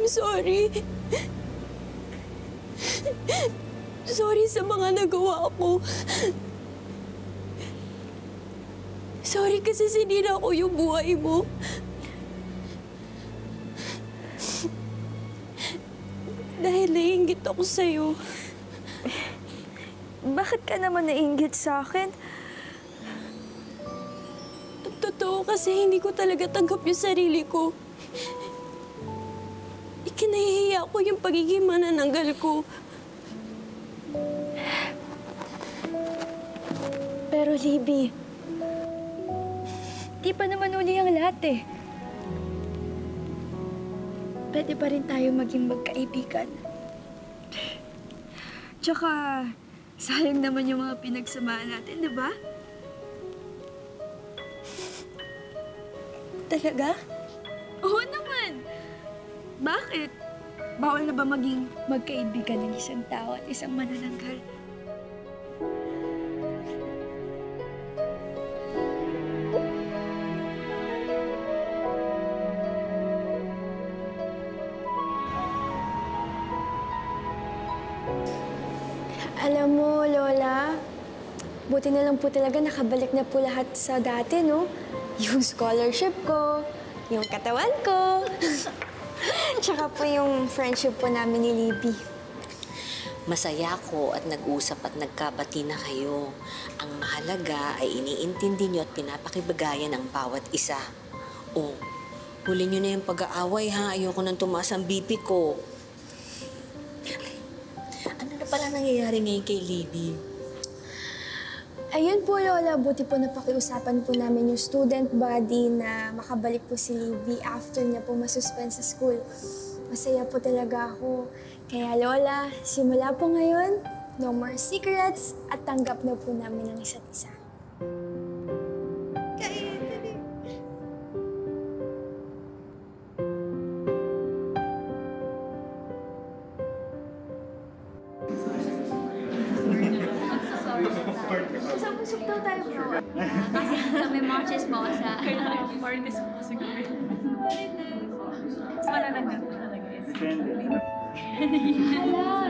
I'm sorry. Sorry sa mga nagawa ko. Sorry kasi sinira ko yung buhay mo. Dahil naiinggit ako sa'yo. Bakit ka naman naiinggit sa akin? Totoo kasi hindi ko talaga tanggap yung sarili ko. Ikinahihiya ko yung pagiging manananggal ko. Pero Libby, di pa naman uli ang lahat eh. Pwede pa rin tayo maging magkaibigan. Tsaka, sayang naman yung mga pinagsamahan natin, di ba? Talaga? Oo naman! Bakit? Bawal na ba maging magkaibigan ng isang tao at isang manananggal? Alam mo, Lola, buti na lang po talaga nakabalik na po lahat sa dati, no? Yung scholarship ko, yung katawan ko, tsaka po yung friendship po namin ni Libby. Masaya ako at nag-usap at nagkabati na kayo. Ang mahalaga ay iniintindi niyo at pinapakibagayan ang bawat isa. Oh, huli niyo na yung pag-aaway ha. Ayoko nang tumaas ang BP ko. Ano na pala nangyayari ngayon kay Libby? Ayun po, Lola, buti po napakiusapan po namin yung student body na makabalik po si Libby after niya po masuspend sa school. Masaya po talaga ako. Kaya, Lola, simula po ngayon, no more secrets at tanggap na po namin ang isa't isa. Usap-usap daw tayo, bro. Kasi kami mga chismosa. Kailangan yung marites mo kasi kami. Mas malalagyan ko talaga is. Hala!